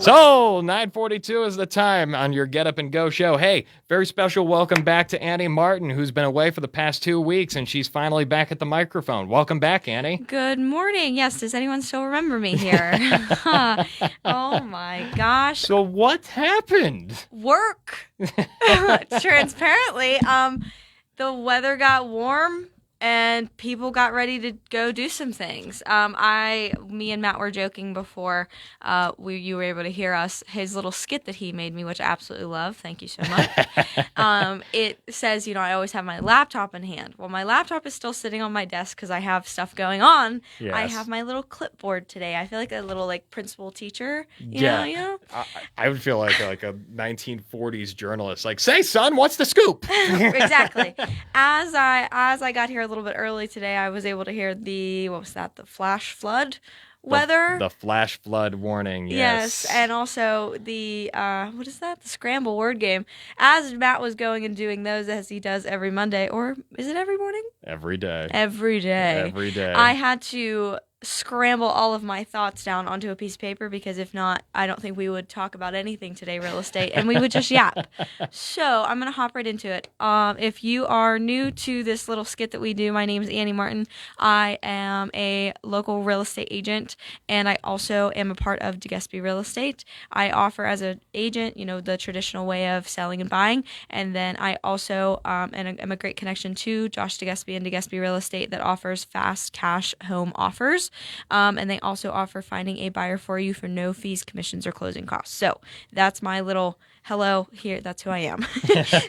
So 9:42 is the time on your Get Up and Go show. Hey, very special welcome back to Annie Martin, who's been away for the past 2 weeks, and she's finally back at the microphone. Welcome back, Annie. Good morning. Yes, does anyone still remember me here? Oh my gosh. So what happened? Work. Transparently, the weather got warm and people got ready to go do some things. Me and Matt were joking before you were able to hear his little skit that he made me, which I absolutely love. Thank you so much. It says, I always have my laptop in hand. Well, my laptop is still sitting on my desk because I have stuff going on. Yes. I have my little clipboard today. I feel like a little principal teacher. You know? I would feel like a 1940s journalist. Like, say, son, what's the scoop? Exactly. As I got here a little bit early today, I was able to hear the flash flood weather. The flash flood warning, yes. And also the, what is that? The scramble word game. As Matt was going and doing those, as he does every Monday, or is it every morning? Every day. Every day. Every day. I had to scramble all of my thoughts down onto a piece of paper because if not, I don't think we would talk about anything today, real estate, and we would just yap. So I'm going to hop right into it. If you are new to this little skit that we do, my name is Annie Martin. I am a local real estate agent, and I also am a part of DeGespie Real Estate. I offer as an agent, the traditional way of selling and buying, and then I also am a great connection to Josh DeGespie and DeGespie Real Estate that offers fast cash home offers. And they also offer finding a buyer for you for no fees, commissions, or closing costs. So that's my little hello here. That's who I am.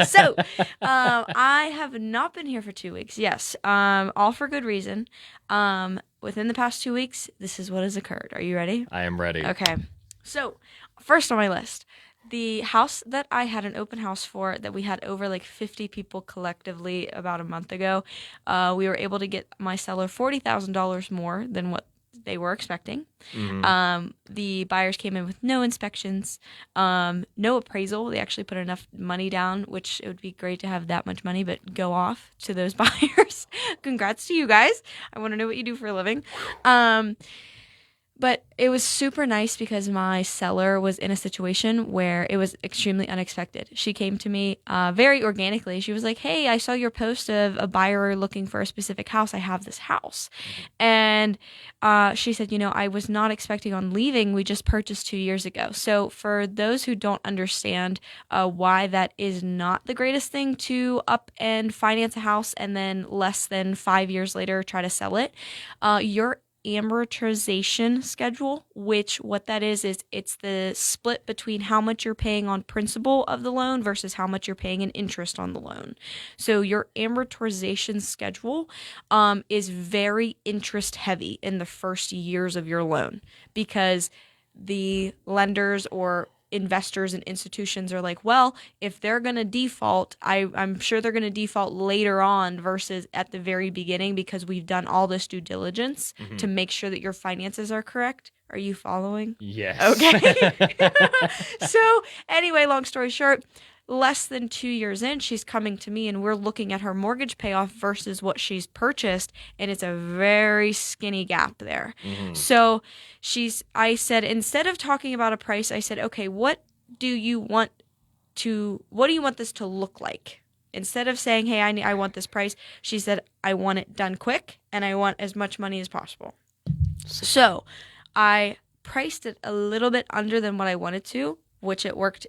So I have not been here for 2 weeks. Yes, all for good reason. Within the past 2 weeks, this is what has occurred. Are you ready? I am ready. Okay. So first on my list, the house that I had an open house for that we had over 50 people collectively about a month ago, we were able to get my seller $40,000 more than what they were expecting. Mm-hmm. The buyers came in with no inspections, no appraisal. They actually put enough money down, which it would be great to have that much money, but go off to those buyers. Congrats to you guys. I want to know what you do for a living. But it was super nice because my seller was in a situation where it was extremely unexpected. She came to me very organically. She was like, hey, I saw your post of a buyer looking for a specific house. I have this house. And she said, I was not expecting on leaving. We just purchased 2 years ago. So for those who don't understand why that is not the greatest thing to up and finance a house and then less than 5 years later try to sell it, your amortization schedule, which what that is it's the split between how much you're paying on principal of the loan versus how much you're paying in interest on the loan. So your amortization schedule is very interest heavy in the first years of your loan because the lenders or investors and institutions are like, well, if they're going to default, I'm sure they're going to default later on versus at the very beginning because we've done all this due diligence to make sure that your finances are correct. Are you following? Yes. Okay. So anyway, long story short, less than 2 years in, she's coming to me and we're looking at her mortgage payoff versus what she's purchased. And it's a very skinny gap there. Mm-hmm. So I said, instead of talking about a price, I said, okay, what do you want this to look like? Instead of saying, hey, I want this price, she said, I want it done quick and I want as much money as possible. So I priced it a little bit under than what I wanted to, which it worked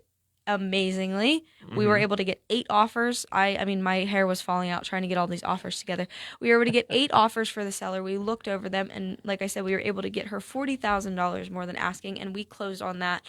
amazingly. We were able to get 8 offers. I mean, my hair was falling out trying to get all these offers together. We were able to get 8 offers for the seller. We looked over them, and like I said, we were able to get her $40,000 more than asking, and we closed on that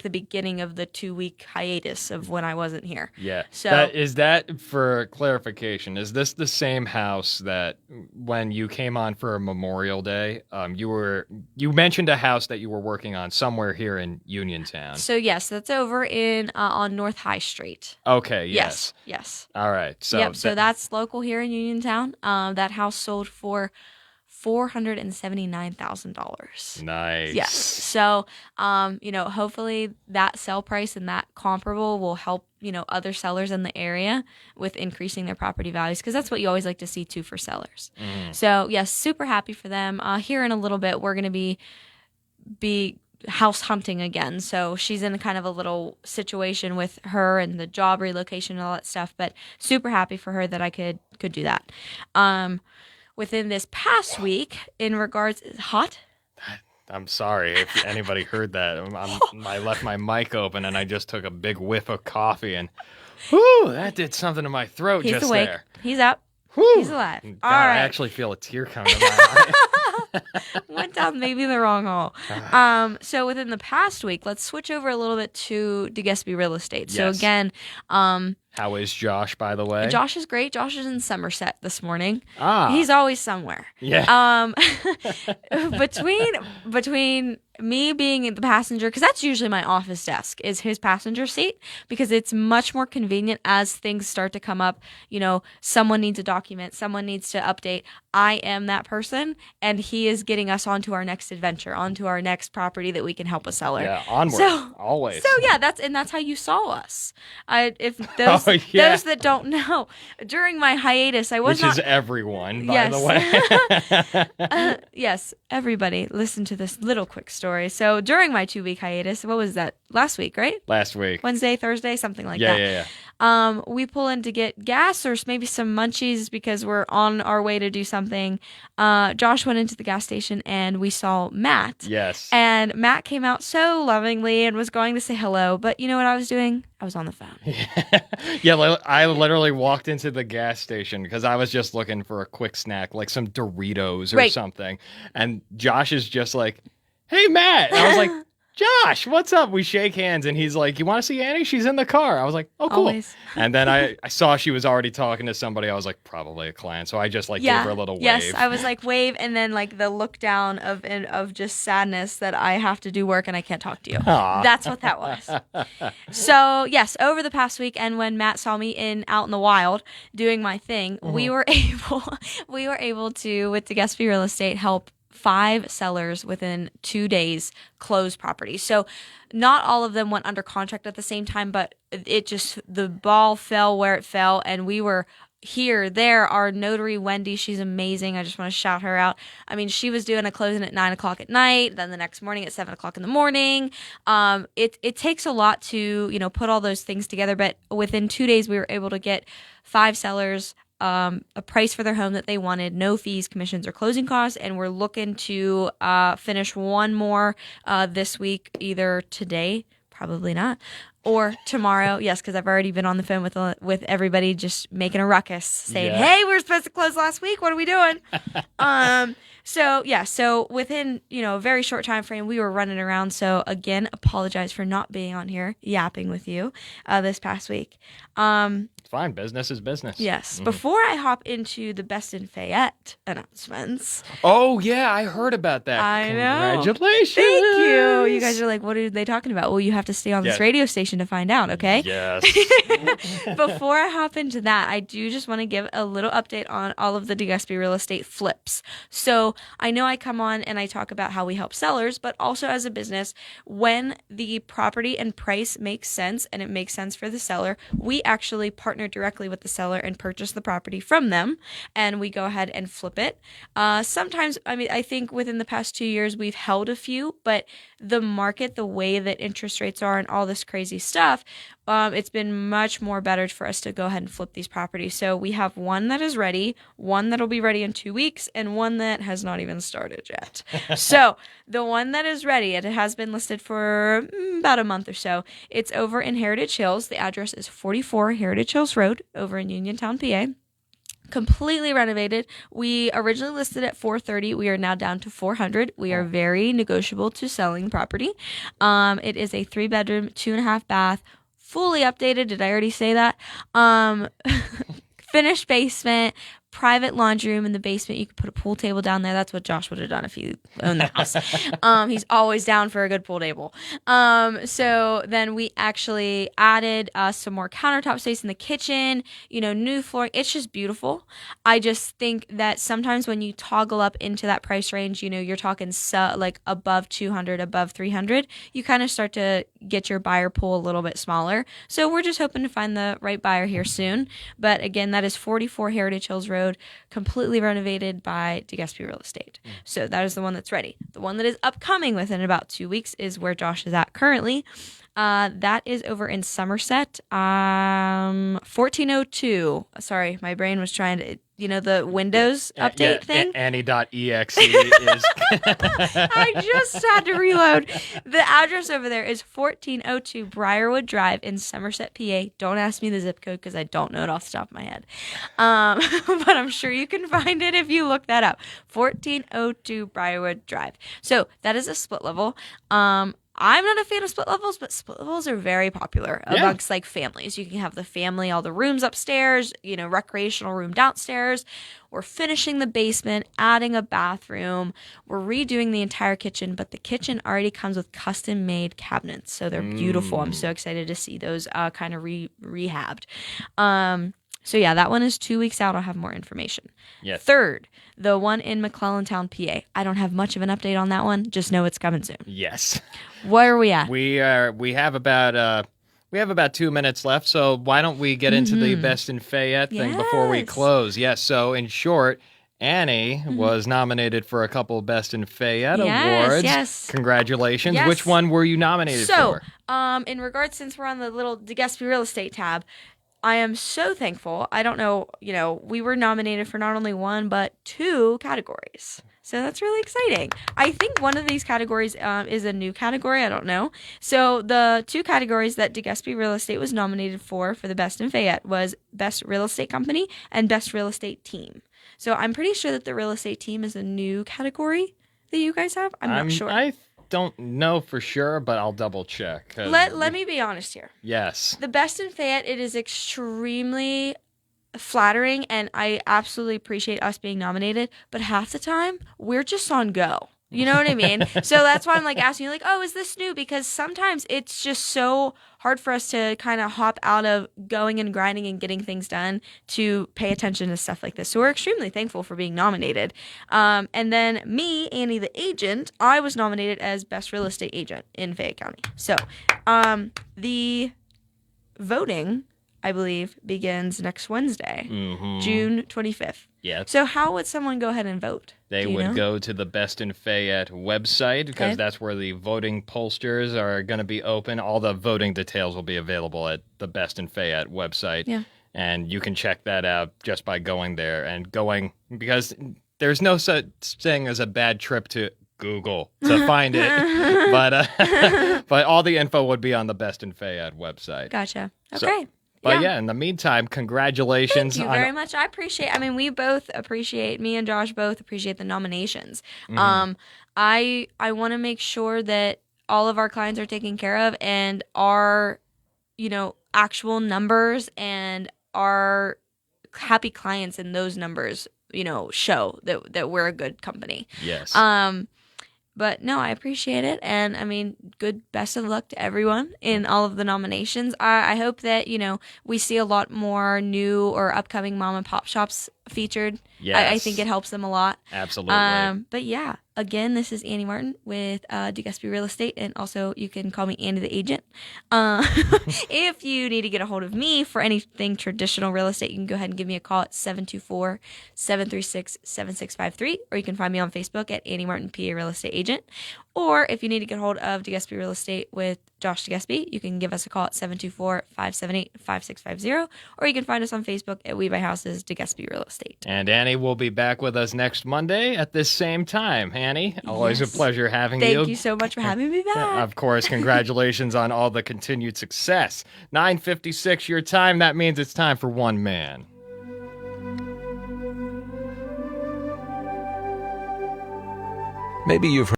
the beginning of the 2-week hiatus of when I wasn't here. Yeah. So is that for clarification? Is this the same house that when you came on for a Memorial Day, you mentioned a house that you were working on somewhere here in Uniontown? So yes, that's over in on North High Street. Okay. Yes. Yes. All right. So yep. So that's local here in Uniontown. That house sold for $479,000. Nice. Yes. So, hopefully that sell price and that comparable will help, other sellers in the area with increasing their property values because that's what you always like to see too for sellers. So, yes, super happy for them. Here in a little bit, we're going to be house hunting again. So she's in kind of a little situation with her and the job relocation and all that stuff, but super happy for her that I could do that. Within this past week, in regards, hot. I'm sorry if anybody heard that. I left my mic open and I just took a big whiff of coffee and, whoo, that did something to my throat. He's just awake. there. He's up. Whew. He's alive. God, All right. I actually feel a tear coming to my eye. Went down maybe the wrong hole. So within the past week, let's switch over a little bit to DeGespy Real Estate. So Yes. again, How is Josh, by the way? Josh is great. Josh is in Somerset this morning. Ah. He's always somewhere. Yeah. Between me being in the passenger, because that's usually my office desk, is his passenger seat, because it's much more convenient as things start to come up. You know, someone needs a document, someone needs to update. I am that person, and he is getting us onto our next adventure, onto our next property that we can help a seller. Yeah, onward. So- always. So yeah, that's how you saw us. If those yeah. those that don't know, during my hiatus, I was Which not. is everyone, by Yes. the way. Yes, everybody, listen to this little quick story. So during my 2-week hiatus, what was that? Last week, right? Last week. Wednesday, Thursday, something like Yeah, that. yeah. We pull in to get gas or maybe some munchies because we're on our way to do something. Josh went into the gas station and we saw Matt. Yes. And Matt came out so lovingly and was going to say hello. But you know what I was doing? I was on the phone. Yeah, I literally walked into the gas station because I was just looking for a quick snack, like some Doritos or Right. something. And Josh is just like, "Hey, Matt." And I was like, "Josh, what's up?" We shake hands and he's like, "You want to see Annie? She's in the car." I was like, "Oh, cool." Always. And then I saw she was already talking to somebody. I was like, probably a client. So I just gave her a little wave. Yes, I was like wave, and then like the look down of just sadness that I have to do work and I can't talk to you. Aw. That's what that was. So yes, over the past week, and when Matt saw me out in the wild doing my thing, we were able to, with DeGespy Real Estate, help 5 sellers within 2 days close properties. So not all of them went under contract at the same time, but the ball fell where it fell, and we were there. Our notary, Wendy, she's amazing. I just want to shout her out. I mean, she was doing a closing at 9:00 at night, then the next morning at 7:00 in the morning. It takes a lot to, put all those things together, but within 2 days, we were able to get 5 sellers a price for their home that they wanted, no fees, commissions, or closing costs, and we're looking to finish one more this week, either today, probably not, or tomorrow. Yes, because I've already been on the phone with everybody, just making a ruckus, saying, Yeah. "Hey, we were supposed to close last week. What are we doing?" So within a very short time frame, we were running around. So again, apologize for not being on here yapping with you this past week. It's fine. Business is business. Yes. Before I hop into the Best in Fayette announcements, Oh, yeah. I heard about that. I know. Congratulations. thank you. You guys are like, what are they talking about? Well, you have to stay on this Yes. radio station to find out, okay? Yes. Before I hop into that, I do just want to give a little update on all of the DeGespy Real Estate flips. So I know I come on and I talk about how we help sellers, but also as a business, when the property and price makes sense and it makes sense for the seller, we actually partner directly with the seller and purchase the property from them, and we go ahead and flip it. Sometimes, I think within the past 2 years, we've held a few, but the market, the way that interest rates are and all this crazy stuff, it's been much more better for us to go ahead and flip these properties. So we have one that is ready, one that'll be ready in 2 weeks, and one that has not even started yet. So the one that is ready, it has been listed for about a month or so. It's over in Heritage Hills. The address is 44 Heritage Hills Road over in Uniontown, PA. Completely renovated. We originally listed at 430. We are now down to 400. We are very negotiable to selling the property. It is a 3-bedroom, 2.5 bath, fully updated. Did I already say that? Finished basement, private laundry room in the basement. You could put a pool table down there. That's what Josh would have done if he owned the house. He's always down for a good pool table. So then we actually added some more countertop space in the kitchen, new flooring. It's just beautiful. I just think that sometimes when you toggle up into that price range, you're talking like above 200, above 300, you kind of start to get your buyer pool a little bit smaller. So we're just hoping to find the right buyer here soon. But again, that is 44 Heritage Hills Road Road, completely renovated by DeGaspie Real Estate. So that is the one that's ready. The one that is upcoming within about 2 weeks is where Josh is at currently. That is over in Somerset, 1402. Sorry, my brain was trying to, the Windows update thing. Annie.exe is. I just had to reload. The address over there is 1402 Briarwood Drive in Somerset, PA. Don't ask me the zip code because I don't know it off the top of my head. But I'm sure you can find it if you look that up. 1402 Briarwood Drive. So that is a split level. I'm not a fan of split levels, but split levels are very popular amongst like families. You can have the family, all the rooms upstairs, recreational room downstairs. We're finishing the basement, adding a bathroom. We're redoing the entire kitchen, but the kitchen already comes with custom made cabinets. So they're beautiful. I'm so excited to see those kind of rehabbed. So yeah, that one is 2 weeks out. I'll have more information. Yes. Third, the one in McClellantown, PA. I don't have much of an update on that one. Just know it's coming soon. Yes. Where are we at? We have about 2 minutes left, so why don't we get into the Best in Fayette thing before we close? Yes. So in short, Annie was nominated for a couple Best in Fayette awards. Yes. Congratulations. Yes. Which one were you nominated for? So, in regards, since we're on the little DeGaspie Real Estate tab, I am so thankful. I don't know, we were nominated for not only one, but 2 categories. So that's really exciting. I think one of these categories is a new category. I don't know. So the 2 categories that DeGaspie Real Estate was nominated for the Best in Fayette was Best Real Estate Company and Best Real Estate Team. So I'm pretty sure that the real estate team is a new category that you guys have. I'm not sure. I don't know for sure, but I'll double check. Let me be honest here. Yes. The Best in Fayette, it is extremely flattering, and I absolutely appreciate us being nominated, but half the time, we're just on go. You know what I mean? So that's why I'm like asking you, like, oh, is this new? Because sometimes it's just so hard for us to kind of hop out of going and grinding and getting things done to pay attention to stuff like this. So we're extremely thankful for being nominated. And then me, Annie the agent, I was nominated as Best Real Estate Agent in Fayette County. So the voting, I believe, begins next Wednesday, June 25th. Yes. So how would someone go ahead and vote? They would go to the Best in Fayette website because that's where the voting posters are going to be open. All the voting details will be available at the Best in Fayette website. Yeah. And you can check that out just by going there and because there's no such thing as a bad trip to Google to find it. But all the info would be on the Best in Fayette website. Gotcha. Okay. So, but yeah, in the meantime, congratulations. Thank you very much. I appreciate, me and Josh both appreciate the nominations. I want to make sure that all of our clients are taken care of and our, actual numbers and our happy clients and those numbers, show that we're a good company. Yes. But no, I appreciate it. And best of luck to everyone in all of the nominations. I hope that, we see a lot more new or upcoming mom and pop shops featured. Yes. I think it helps them a lot. Absolutely. But yeah, again, this is Annie Martin with DeGaspie Real Estate. And also you can call me Annie the agent. If you need to get a hold of me for anything traditional real estate, you can go ahead and give me a call at 724-736-7653. Or you can find me on Facebook at Annie Martin PA Real Estate Agent. Or if you need to get a hold of DeGaspie Real Estate with Josh DeGaspie, you can give us a call at 724-578-5650. Or you can find us on Facebook at We Buy Houses DeGaspie Real Estate. And Annie will be back with us next Monday at this same time. Annie, always a pleasure having you. Thank you so much for having me back. Of course, congratulations on all the continued success. 9:56 your time. That means it's time for One Man. Maybe you've heard